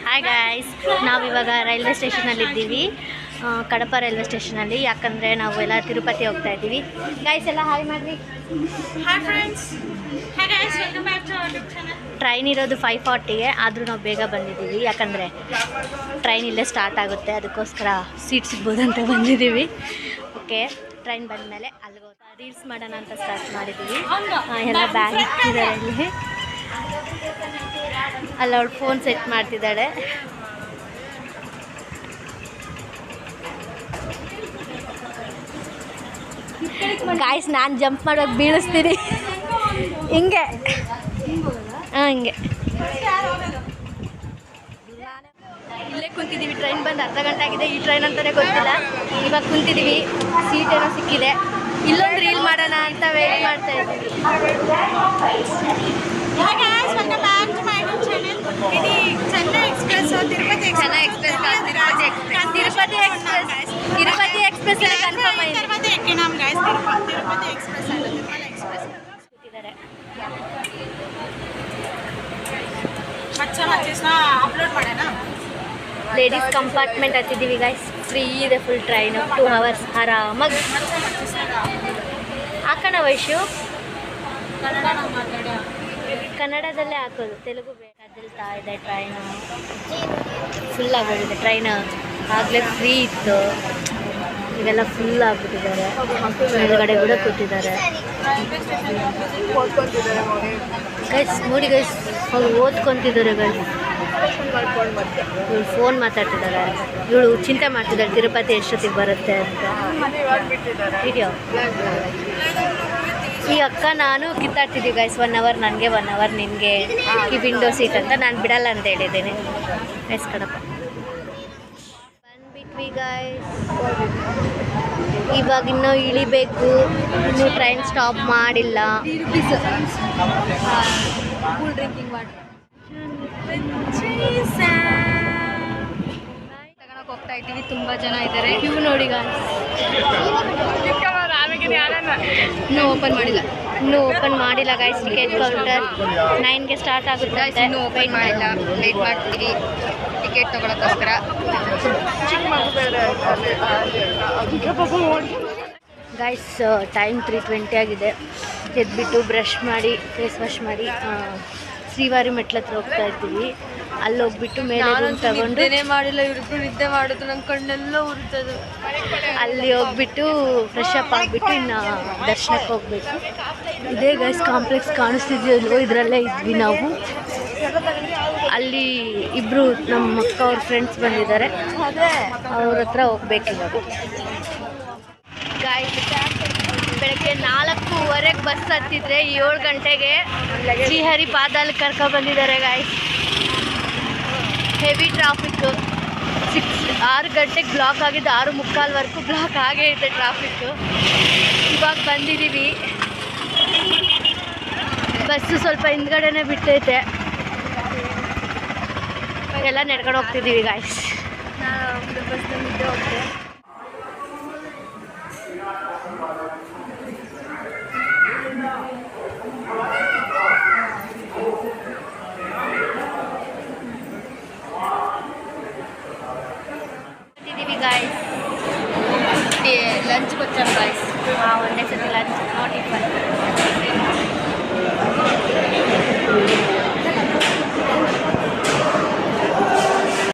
Hi guys, ನಾವಿವಾಗ railway ಸ್ಟೇಷನಲ್ಲಿದ್ದೀವಿ, Kadapa railway ಸ್ಟೇಷನಲ್ಲಿ. ಯಾಕಂದರೆ ನಾವು ಎಲ್ಲ ತಿರುಪತಿ ಹೋಗ್ತಾ ಇದ್ದೀವಿ. ಗಾಯ್ಸ್ ಎಲ್ಲ ಹಾಯ್ ಮಾಡಿರಿ. Hi friends. Hi guys, welcome back to our channel. Train ಇರೋದು 5:40ಗೆ, ಆದರೂ ನಾವು ಬೇಗ ಬಂದಿದ್ದೀವಿ. ಯಾಕಂದರೆ ಟ್ರೈನ್ ಇಲ್ಲೇ ಸ್ಟಾರ್ಟ್ ಆಗುತ್ತೆ, ಅದಕ್ಕೋಸ್ಕರ ಸೀಟ್ ಸಿಗ್ಬೋದು ಅಂತ ಬಂದಿದ್ದೀವಿ. ಓಕೆ, ಟ್ರೈನ್ ಬಂದಮೇಲೆ ಅಲ್ಲಿಗೆ ರೀಲ್ಸ್ ಮಾಡೋಣ ಅಂತ ಸ್ಟಾರ್ಟ್ ಮಾಡಿದ್ದೀವಿ. ಎಲ್ಲ ಬ್ಯಾಗ್ ಇಟ್ಟಿದ್ದಾರೆ ಇಲ್ಲಿ. ಅಲ್ಲಿ ಅವಳು ಫೋನ್ ಸೆಟ್ ಮಾಡ್ತಿದ್ದಾಳೆ. ಗಾಯ್ಸ್, ನಾನು ಜಂಪ್ ಮಾಡೋಕೆ ಬೀಳಿಸ್ತೀನಿ. ಹಿಂಗೆ ಹಿಂಗೆ ಇಲ್ಲೇ ಕುಂತಿದ್ದೀವಿ. ಟ್ರೈನ್ ಬಂದು ಅರ್ಧ ಗಂಟೆ ಆಗಿದೆ. ಈ ಟ್ರೈನ್ ಅಂತಲೇ ಗೊತ್ತಿಲ್ಲ. ಇವಾಗ ಕುಂತಿದ್ದೀವಿ, ಸೀಟ್ ಏನೋ ಸಿಕ್ಕಿದೆ. ಇಲ್ಲೊಂದು ರೀಲ್ ಮಾಡೋಣ ಅಂತ ವೇಟ್ ಮಾಡ್ತಾ ಇದ್ದೀವಿ. Chennai express, Tirupati express confirm ಆಗಿದೆ. ತಿರುಪತಿ ಎಕ್ಸ್ಪ್ರೆಸ್ ಅಪ್ಲೋಡ್ ಮಾಡೋಣ. ಲೇಡೀಸ್ ಕಂಪಾರ್ಟ್ಮೆಂಟ್ ಹತ್ತಿದ್ದೀವಿ ಗಾಯ್ಸ್. ಫ್ರೀ ಇದೆ ಫುಲ್ ಟ್ರೈನು. 2 hours ಆರಾಮಾಗಿ ಹಾಕೋಣ. ವೈಶು ಕನ್ನಡದಲ್ಲೇ ಹಾಕೋದು, ತೆಲುಗು ಬೇಕಾದಿಲ್ತಾ ಇದೆ. ಟ್ರೈನು ಫುಲ್ ಆಗೋಗಿದೆ. ಟ್ರೈನ್ ಆಗಲೇ ಫ್ರೀ ಇತ್ತು, ಇವೆಲ್ಲ ಫುಲ್ ಆಗಿಬಿಟ್ಟಿದ್ದಾರೆ. ಮೇಲ್ಗಡೆ ಕೂಡ ಕೂತಿದ್ದಾರೆ ಗೈಸ್. ನೋಡಿ ಗೈಸ್, ಅವ್ರು ಓದ್ಕೊತಿದ್ದಾರೆ ಗೈಸ್. ಇವಳು ಫೋನ್ ಮಾತಾಡ್ತಿದ್ದಾರೆ. ಇವಳು ಚಿಂತೆ ಮಾಡ್ತಿದ್ದಾಳೆ ತಿರುಪತಿ ಎಷ್ಟೊತ್ತಿಗೆ ಬರುತ್ತೆ ಅಂತ. ವಿಡಿಯೋ ಈ ಅಕ್ಕ ನಾನು ಕಿತ್ತಾಡ್ತಿದ್ದೀವಿ ಗೈಸ್. 1 hour ನನಗೆ, 1 hour ನಿನಗೆ, ಈ ವಿಂಡೋ ಸೀಟ್ ಅಂತ. ನಾನು ಬಿಡಲ್ಲ ಅಂತ ಹೇಳಿದ್ದೇನೆ ಗೈಸ್. ಕಡಪ ಬಂದ್ಬಿಟ್ವಿ ಗೈಸ್. ಇವಾಗ ಇನ್ನೂ ಇಳಿಬೇಕು. ಇನ್ನೂ ಟ್ರೈನ್ ಸ್ಟಾಪ್ ಮಾಡಿಲ್ಲ. ಕೂಲ್ ಡ್ರಿಂಕಿಂಗ್ ವಾಟರ್ ತಗೊಳಕ್ ಹೋಗ್ತಾ ಇದ್ದೀವಿ. ತುಂಬ ಜನ ಇದ್ದಾರೆ. ಕ್ಯೂ ನೋಡಿ ಗಾಯ್ಸ್. ಇನ್ನೂ ಓಪನ್ ಮಾಡಿಲ್ಲ ಗೈಸ್. ಟಿಕೆಟ್ ಕೌಂಟರ್ 9ಗೆ ಸ್ಟಾರ್ಟ್ ಆಗುತ್ತೆ. ಇನ್ನೂ ಓಪನ್ ಮಾಡಿಲ್ಲ, ವೇಟ್ ಮಾಡ್ತೀವಿ ಟಿಕೆಟ್ ತೊಗೊಳಕ್ಕೋಸ್ಕರ. ಗೈಸ್, ಟೈಮ್ 3:20 ಆಗಿದೆ. ಎದ್ಬಿಟ್ಟು ಬ್ರಷ್ ಮಾಡಿ, ಫೇಸ್ ವಾಶ್ ಮಾಡಿ ಶ್ರೀವಾರಿ ಮೆಟ್ಲ ಹತ್ರ ಹೋಗ್ತಾ ಇದ್ದೀವಿ. ಅಲ್ಲಿ ಹೋಗ್ಬಿಟ್ಟು ಮೇಲೆ ರೂಮ್ ತಗೊಂಡು ಮಾಡಿಲ್ಲ. ಇವ್ರಿಬ್ರು ನಿದ್ದೆ ಮಾಡೋದು, ನನ್ನ ಕಣ್ಣೆಲ್ಲ ಉರಿತದೆ. ಅಲ್ಲಿ ಹೋಗ್ಬಿಟ್ಟು ಫ್ರೆಶ್ ಅಪ್ ಆಗಿಬಿಟ್ಟು ಇನ್ನು ದರ್ಶನಕ್ಕೆ ಹೋಗ್ಬೇಕು. ಇದೇ ಗೈಸ್ ಕಾಂಪ್ಲೆಕ್ಸ್ ಕಾಣಿಸ್ತಿದ್ಯೋ, ಇದರಲ್ಲೇ ಇದ್ವಿ ನಾವು. ಅಲ್ಲಿ ಇಬ್ಬರು ನಮ್ಮ ಅಕ್ಕ ಅವ್ರ ಫ್ರೆಂಡ್ಸ್ ಬಂದಿದ್ದಾರೆ, ಅವ್ರ ಹತ್ರ ಹೋಗ್ಬೇಕು ಇವಾಗ. ಗಾಯ್ಸ್, ಬೆಳಗ್ಗೆ 4:15ಗೆ ಬಸ್ ಹತ್ತಿದ್ರೆ 7 ಗಂಟೆಗೆ ಶ್ರೀಹರಿ ಪಾದಾಲ್ ಕರ್ಕೊಂಡು ಬಂದಿದ್ದಾರೆ ಗಾಯ್ಸ್. Heavy traffic. 6 ಗಂಟೆಗೆ ಬ್ಲಾಕ್ ಆಗಿದ್ದು 6:45ವರೆಗೂ ಬ್ಲಾಕ್ ಆಗೇ ಇದೆ ಟ್ರಾಫಿಕ್ಕು. ಇವಾಗ ಬಂದಿದ್ದೀವಿ. ಬಸ್ಸು ಸ್ವಲ್ಪ ಹಿಂದ್ಗಡೆನೇ ಬಿಟ್ಟೈತೆ. ಎಲ್ಲ ನಡ್ಕೊಂಡು ಹೋಗ್ತಿದ್ದೀವಿ ಗಾಯ್ಸ್. ಬಸ್ ಬಂದಿದ್ದೆ ಹೋಗ್ತೆ. ಗಾಯ್ಸ್, ಲಂಚ್ಗೆ వచ్చాం ಗಾಯ್ಸ್. ಒಂದೇ ಸತಿ ಲಂಚ್, ನಾಟ್ ಟಿಫನ್.